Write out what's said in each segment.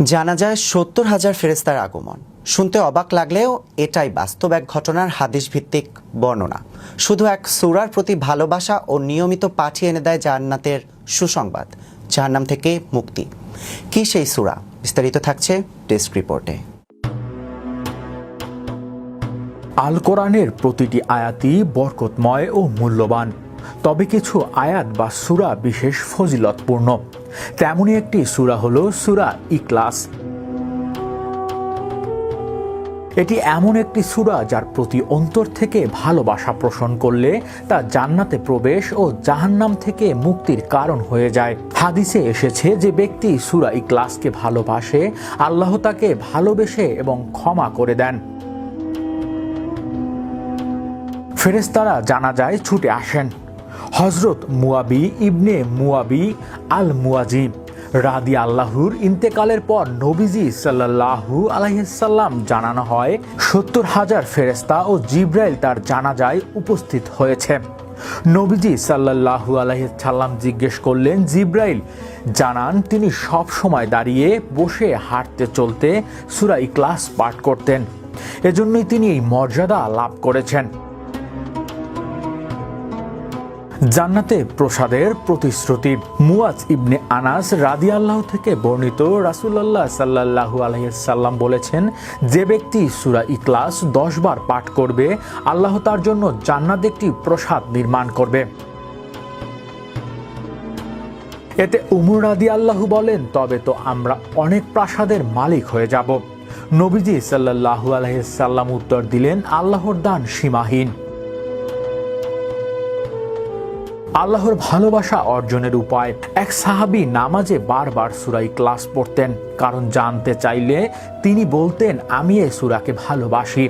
জানা যায় ৭০,০০০ ফেরেশতার আগমন। শুনতে অবাক লাগলেও এটাই বাস্তব এক ঘটনার হাদিস ভিত্তিক বর্ণনা। শুধু এক সূরার প্রতি ভালোবাসা ও নিয়মিত পাঠই এনে দেয় জান্নাতের সুসংবাদ, জাহান্নাম থেকে মুক্তি। কি সেই সূরা? বিস্তারিত থাকছে ডেস্ক রিপোর্টে। আল কোরআনের প্রতিটি আয়াতই বরকতময় ও মূল্যবান, তবে কিছু আয়াত বা সূরা বিশেষ ফজিলতপূর্ণ। তেমনই একটি সূরা হলো সূরা ইখলাস। এটি এমন একটি সূরা যার প্রতি অন্তর থেকে ভালোবাসা পোষণ করলে তা জান্নাতে প্রবেশ ও জাহান্নাম থেকে মুক্তির কারণ হয়ে যায়। হাদিসে এসেছে যে ব্যক্তি সূরা ইখলাসকে ভালোবাসে, আল্লাহ তাকে ভালোবেসে এবং ক্ষমা করে দেন। ফেরেশতারা জানাজায় ছুটে আসেন। হযরত মুয়াবি ইবনে মুয়াবি আল মুয়াজি রাদিয়াল্লাহুর ইন্তেকালের পর নবীজি সাল্লাল্লাহু আলাইহি সাল্লাম জানানো হয় ৭০,০০০ ফেরেশতা ও জিবরাইল তার জানাজায় উপস্থিত হয়েছে। নবীজি সাল্লাল্লাহু আলাইহি সাল্লাম জিজ্ঞেস করলেন, জিবরাইল জানান তিনি সব সময় দাঁড়িয়ে, বসে, হাঁটতে চলতে সূরা ইখলাস পাঠ করতেন। এজন্যই তিনি এই মর্যাদা লাভ করেছেন। জান্নাতে প্রসাদের প্রতিশ্রুতি। মুয়াজ ইবনে আনাস রাদিয়াল্লাহু থেকে বর্ণিত, রাসূলুল্লাহ সাল্লাল্লাহু আলাইহি সাল্লাম বলেছেন, যে ব্যক্তি সূরা ইখলাস ১০ বার পাঠ করবে, আল্লাহ তার জন্য জান্নাতে একটি প্রসাদ নির্মাণ করবে। এতে উমর রাদিয়াল্লাহু বলেন, তবে তো আমরা অনেক প্রাসাদের মালিক হয়ে যাব। নবীজি সাল্লাল্লাহু আলাইহি সাল্লাম উত্তর দিলেন, আল্লাহর দান সীমাহীন। আল্লাহর ভালোবাসা অর্জনের উপায়। এক সাহাবী নামাজে বারবার সূরা ইখলাস পড়তেন, কারণ জানতে চাইলে তিনি বলতেন, আমি এই সূরাকে ভালোবাসি।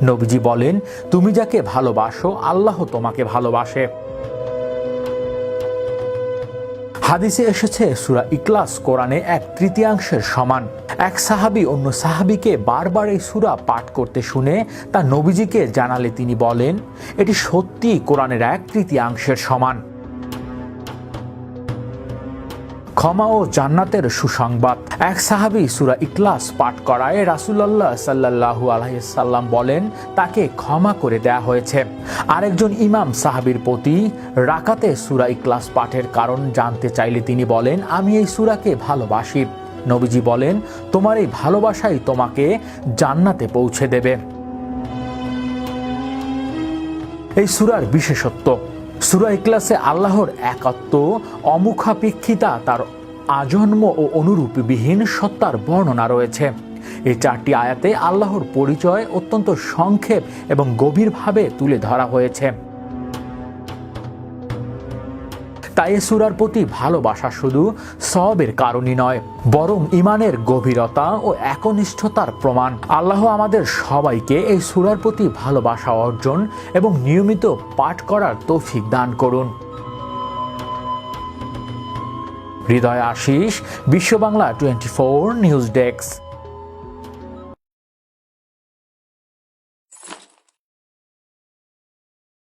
নবীজি বলেন, তুমি যাকে ভালোবাসো আল্লাহ তোমাকে ভালোবাসে। হাদিসে এসেছে সূরা ইখলাস কোরআনে 1/3 সমান। এক সাহাবী অন্য সাহাবীকে বারবার এই সূরা পাঠ করতে শুনে তা নবীজিকে জানালে তিনি বলেন, এটি সত্যি কোরআনের 1/3 সমান। ক্ষমা ও জান্নাতের সুসংবাদ। এক সাহাবী সূরা ইখলাস পাঠ করায় রাসূলুল্লাহ সাল্লাল্লাহু আলাইহি সাল্লাম বলেন, তাকে ক্ষমা করে দেয়া হয়েছে। আরেকজন ইমাম সাহাবীর প্রতি রাকাতে সূরা ইখলাস পাঠের কারণ জানতে চাইলে তিনি বলেন, আমি এই সূরাকে ভালোবাসি। নবীজি বলেন, তোমার এই ভালোবাসাই তোমাকে জান্নাতে পৌঁছে দেবে। এই সূরার বিশেষত্ব। সূরা ইখলাসে আল্লাহর একাত্ম, অমুখাপেক্ষিতা, তার আজন্ম ও অনুরূপবিহীন সত্তার বর্ণনা রয়েছে। এই 4টি আয়াতে আল্লাহর পরিচয় অত্যন্ত সংক্ষেপ এবং গভীরভাবে তুলে ধরা হয়েছে। তাই এ সূরার প্রতি ভালোবাসা শুধু সওয়াবের কারণই নয়, বরং ঈমানের গভীরতা ও একনিষ্ঠতার প্রমাণ। আল্লাহ আমাদের সবাইকে এই সূরার প্রতি ভালোবাসা অর্জন এবং নিয়মিত পাঠ করার তৌফিক দান করুন। হৃদয় আশিস, বিশ্ব বাংলা 24 নিউজ ডেস্ক।